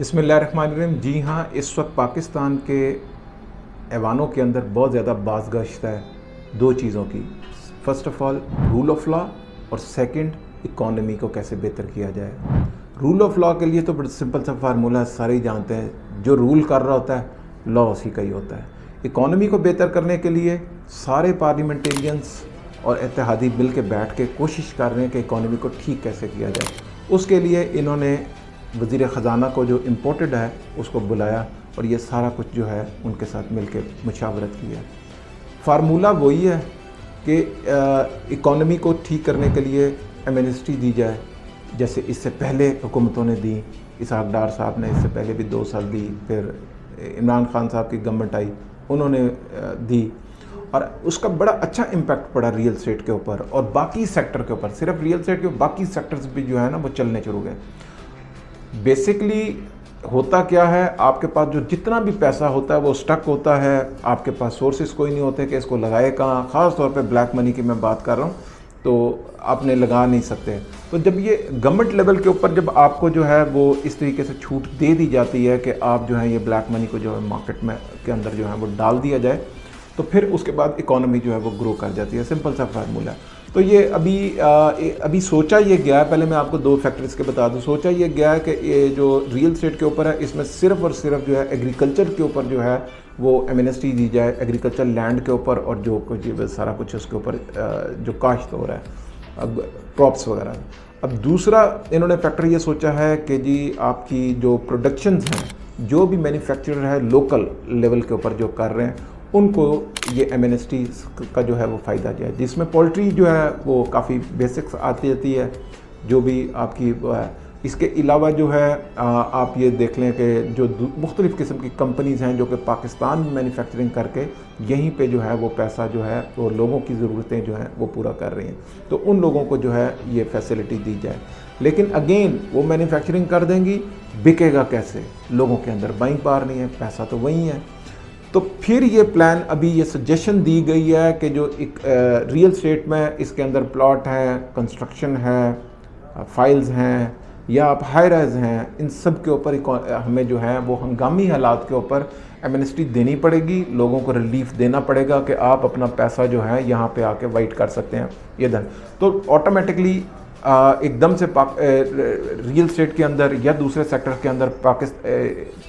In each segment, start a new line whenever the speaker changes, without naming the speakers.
बिस्मिल्लाहिर्रहमानिर्रहीम। जी हाँ, इस वक्त पाकिस्तान के ऐवानों के अंदर बहुत ज़्यादा बाज़गश्त है दो चीज़ों की। First of all rule of law और सेकंड इकॉनमी को कैसे बेहतर किया जाए। रूल ऑफ़ लॉ के लिए तो बड़ा सिंपल सा फार्मूला है, सारे ही जानते हैं, जो रूल कर रहा होता है लॉ उसी का ही होता है। इकॉनमी को बेहतर करने के लिए सारे पार्लियामेंटेरियंस और इत्तेहादी मिल के बैठ के कोशिश कर रहे हैं कि इकॉनमी को ठीक कैसे किया जाए। उसके लिए इन्होंने वज़ीर ख़जाना को जो इम्पोर्टेड है उसको बुलाया और ये सारा कुछ जो है उनके साथ मिलकर मुशावरत की है। फार्मूला वही है कि इकॉनमी को ठीक करने के लिए एमनेस्टी दी जाए, जैसे इससे पहले हुकूमतों ने दी। इसहाक डार साहब ने इससे पहले भी 2 साल दी, फिर इमरान खान साहब की गवर्नमेंट आई, उन्होंने दी और उसका बड़ा अच्छा इम्पैक्ट पड़ा रियल एस्टेट के ऊपर और बाकी सेक्टर के ऊपर। सिर्फ रियल एस्टेट के बाकी सेक्टर्स भी जो है ना वो चलने शुरू गए। बेसिकली होता क्या है, आपके पास जो जितना भी पैसा होता है वो स्टक होता है, आपके पास सोर्सेज कोई नहीं होते कि इसको लगाए कहाँ। ख़ास तौर पे ब्लैक मनी की मैं बात कर रहा हूँ, तो आपने लगा नहीं सकते। तो जब ये गवर्नमेंट लेवल के ऊपर जब आपको जो है वो इस तरीके से छूट दे दी जाती है कि आप जो है ये ब्लैक मनी को जो है मार्केट में के अंदर जो है वो डाल दिया जाए, तो फिर उसके बाद इकॉनमी जो है वो ग्रो कर जाती है। सिंपल सा फार्मूला। तो ये अभी सोचा ये गया है, पहले मैं आपको 2 फैक्टर्स के बता दूं। सोचा ये गया है कि ये जो रियल एस्टेट के ऊपर है इसमें सिर्फ और सिर्फ जो है एग्रीकल्चर के ऊपर जो है वो एमनेस्टी दी जाए, एग्रीकल्चर लैंड के ऊपर और जो कुछ सारा कुछ उसके ऊपर जो काश्त हो रहा है, अब क्रॉप्स वगैरह। अब दूसरा इन्होंने फैक्टर ये सोचा है कि जी आपकी जो प्रोडक्शंस हैं, जो भी मैन्युफैक्चरर है लोकल लेवल के ऊपर जो कर रहे हैं, उनको ये एमनेस्टी का जो है वो फ़ायदा जाए, जिसमें पोल्ट्री जो है वो काफ़ी बेसिक्स आती जाती है जो भी आपकी वो है। इसके अलावा जो है आप ये देख लें कि जो मुख्तलिफ़ किस्म की कंपनीज़ हैं जो कि पाकिस्तान में मैन्युफैक्चरिंग करके यहीं पे जो है वो पैसा जो है वो लोगों की ज़रूरतें जो हैं वो पूरा कर रही हैं, तो उन लोगों को जो है ये फैसिलिटी दी जाए। लेकिन अगेन वो मैन्युफैक्चरिंग कर देंगी, बिकेगा कैसे? लोगों के अंदर बाइंग पावर नहीं है, पैसा तो वही है। तो फिर ये प्लान, अभी ये सजेशन दी गई है कि जो एक रियल एस्टेट में इसके अंदर प्लॉट हैं, कंस्ट्रक्शन है, फाइल्स हैं या आप हाई राइज हैं, इन सब के ऊपर हमें जो है वो हंगामी हालात के ऊपर एमनेस्टी देनी पड़ेगी, लोगों को रिलीफ देना पड़ेगा कि आप अपना पैसा जो है यहाँ पे आके वाइट कर सकते हैं ये धन। तो ऑटोमेटिकली एकदम से रियल एस्टेट के अंदर या दूसरे सेक्टर के अंदर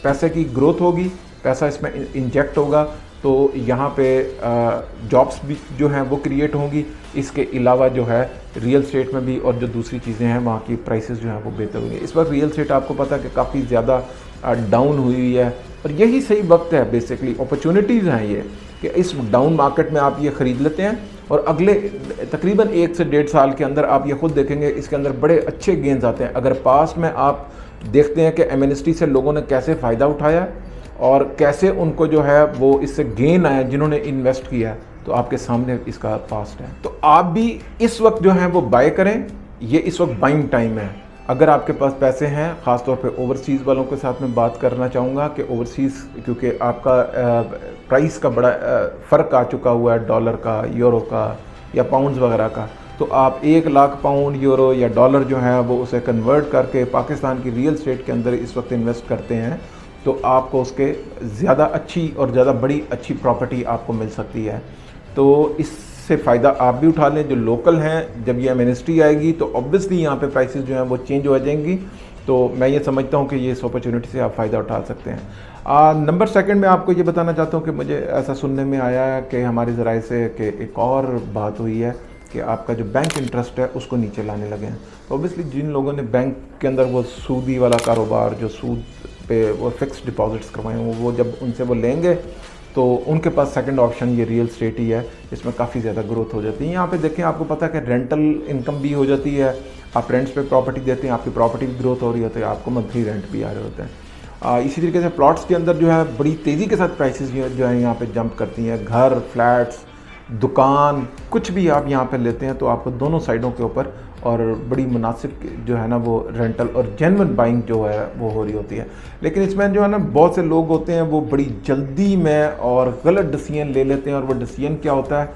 पैसे की ग्रोथ होगी, पैसा इसमें इंजेक्ट होगा, तो यहाँ पे जॉब्स भी जो हैं वो क्रिएट होंगी। इसके अलावा जो है रियल एस्टेट में भी और जो दूसरी चीज़ें हैं वहाँ की प्राइसेस जो हैं वो बेहतर होंगी। इस वक्त रियल एस्टेट आपको पता है कि काफ़ी ज़्यादा डाउन हुई है और यही सही वक्त है, बेसिकली अपॉर्चुनिटीज़ हैं ये कि इस डाउन मार्केट में आप ये ख़रीद लेते हैं और अगले तकरीबन 1 से 1.5 साल के अंदर आप ये खुद देखेंगे इसके अंदर बड़े अच्छे गेंस आते हैं। अगर पास में आप देखते हैं कि एमनेस्टी से लोगों ने कैसे फ़ायदा उठाया और कैसे उनको जो है वो इससे गेन आया जिन्होंने इन्वेस्ट किया, तो आपके सामने इसका पास्ट है। तो आप भी इस वक्त जो है वो बाय करें, ये इस वक्त बाइंग टाइम है। अगर आपके पास पैसे हैं, ख़ास तौर पे ओवरसीज़ वालों के साथ मैं बात करना चाहूँगा कि ओवरसीज़ क्योंकि आपका प्राइस का बड़ा फ़र्क आ चुका हुआ है, डॉलर का, यूरो का या पाउंड्स वगैरह का, तो आप 1 लाख पाउंड, यूरो या डॉलर जो है वो उसे कन्वर्ट करके पाकिस्तान की रियल एस्टेट के अंदर इस वक्त इन्वेस्ट करते हैं, तो आपको उसके ज़्यादा अच्छी और ज़्यादा बड़ी अच्छी प्रॉपर्टी आपको मिल सकती है। तो इससे फ़ायदा आप भी उठा लें जो लोकल हैं। जब ये एमनेस्टी आएगी तो ऑब्वियसली यहाँ पे प्राइसेस जो हैं वो चेंज हो जाएंगी। तो मैं ये समझता हूँ कि ये इस अपॉर्चुनिटी से आप फ़ायदा उठा सकते हैं। नंबर सेकंड में आपको ये बताना चाहता हूँ कि मुझे ऐसा सुनने में आया है कि हमारे ज़राए से कि एक और बात हुई है कि आपका जो बैंक इंटरेस्ट है उसको नीचे लाने लगे हैं। तो ऑब्वियसली जिन लोगों ने बैंक के अंदर वो सूदी वाला कारोबार, जो सूद पे वो फिक्स डिपॉजिट्स करवाए हैं, वो जब उनसे वो लेंगे तो उनके पास सेकंड ऑप्शन ये रियल एस्टेट ही है, इसमें काफ़ी ज़्यादा ग्रोथ हो जाती है। यहाँ पे देखें, आपको पता है कि रेंटल इनकम भी हो जाती है, आप रेंट्स पे प्रॉपर्टी देते हैं, आपकी प्रॉपर्टी भी ग्रोथ हो रही होती है, आपको मंथली रेंट भी आ रहे होते हैं। इसी तरीके से प्लॉट्स के अंदर जो है बड़ी तेज़ी के साथ प्राइसेस जो है यहाँ पे जंप करती हैं। घर, फ्लैट्स, दुकान, कुछ भी आप यहाँ पे लेते हैं तो आपको दोनों साइडों के ऊपर और बड़ी मुनासिब जो है ना वो रेंटल और जेन्युइन बाइंग जो है वो हो रही होती है। लेकिन इसमें जो है ना बहुत से लोग होते हैं वो बड़ी जल्दी में और गलत डिसीजन ले लेते हैं, और वो डिसीजन क्या होता है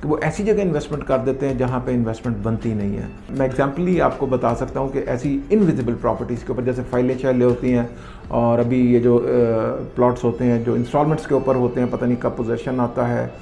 कि वो ऐसी जगह इन्वेस्टमेंट कर देते हैं जहाँ पे इन्वेस्टमेंट बनती नहीं है। मैं एग्जाम्पली आपको बता सकता हूँ कि ऐसी इनविजिबल प्रॉपर्टीज़ के ऊपर जैसे फाइलें शाइलें होती हैं, और अभी ये जो प्लॉट्स होते हैं जो इंस्टॉलमेंट्स के ऊपर होते हैं, पता नहीं कब पोजेशन आता है,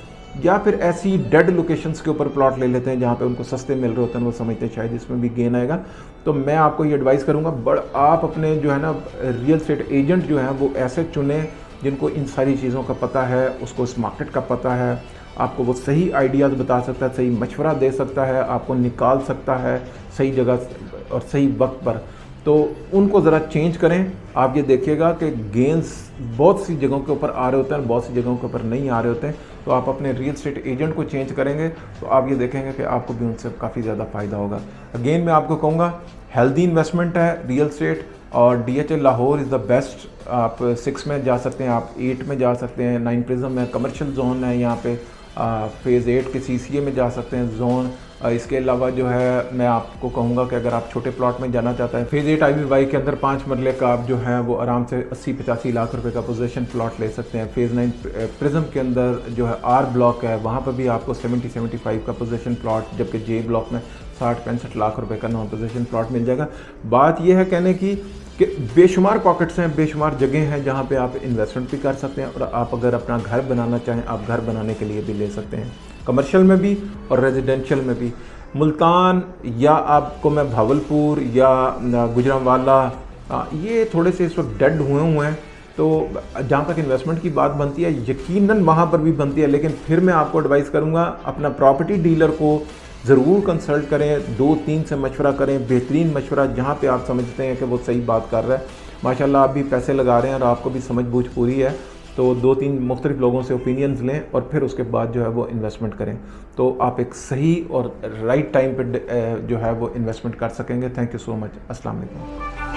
या फिर ऐसी डेड लोकेशंस के ऊपर प्लॉट ले लेते हैं जहाँ पे उनको सस्ते मिल रहे होते हैं, वो समझते हैं शायद इसमें भी गेन आएगा। तो मैं आपको ये एडवाइस करूँगा, आप अपने जो है ना रियल एस्टेट एजेंट जो हैं वो ऐसे चुने जिनको इन सारी चीज़ों का पता है, उसको इस मार्केट का पता है, आपको वो सही आइडियाज़ बता सकता है, सही मशवरा दे सकता है, आपको निकाल सकता है सही जगह और सही वक्त पर। तो उनको ज़रा चेंज करें। आप ये देखिएगा कि गेंस बहुत सी जगहों के ऊपर आ रहे होते हैं, बहुत सी जगहों के ऊपर नहीं आ रहे होते हैं। तो आप अपने रियल एस्टेट एजेंट को चेंज करेंगे तो आप ये देखेंगे कि आपको भी उनसे काफ़ी ज़्यादा फ़ायदा होगा। अगेन मैं आपको कहूँगा, हेल्दी इन्वेस्टमेंट है रियल एस्टेट, और DHA Lahore is the best. आप 6 में जा सकते हैं, आप 8 में जा सकते हैं, 9 प्रिज्म में कमर्शियल जोन है, यहाँ पे फेज़ 8 के CCA में जा सकते हैं जोन। इसके अलावा जो है मैं आपको कहूँगा कि अगर आप छोटे प्लॉट में जाना चाहते हैं, फेज़ 8 IBY के अंदर 5 मरले का आप जो है वो आराम से 80-85 लाख रुपए का पोजीशन प्लॉट ले सकते हैं। फेज़ 9 प्रिज्म के अंदर जो है R ब्लॉक है, वहाँ पर भी आपको 70-75 का पोजीशन प्लॉट, जबकि J ब्लॉक में 60-65 लाख रुपए का नॉन पोजीशन प्लॉट मिल जाएगा। बात यह है कहने की कि बेशुमार पॉकेट्स हैं, बेशुमार जगह हैं जहाँ पे आप इन्वेस्टमेंट भी कर सकते हैं, और आप अगर अपना घर बनाना चाहें आप घर बनाने के लिए भी ले सकते हैं, कमर्शियल में भी और रेजिडेंशियल में भी। मुल्तान या आपको मैं भावलपुर या गुजरांवाला, ये थोड़े से इस वक्त डेड हुए हैं। तो जहाँ तक इन्वेस्टमेंट की बात बनती है, यकीनन वहाँ पर भी बनती है, लेकिन फिर मैं आपको एडवाइस करूँगा अपना प्रॉपर्टी डीलर को ज़रूर कंसल्ट करें, 2-3 से मशवरा करें, बेहतरीन मशवरा जहाँ पे आप समझते हैं कि वो सही बात कर रहा है। माशाल्लाह आप भी पैसे लगा रहे हैं और आपको भी समझ बूझ पूरी है, तो 2-3 मुख्तलिफ लोगों से ओपिनियंस लें और फिर उसके बाद जो है वो इन्वेस्टमेंट करें, तो आप एक सही और राइट टाइम पे जो है वो इन्वेस्टमेंट कर सकेंगे। Thank you so much. अस्सलाम वालेकुम।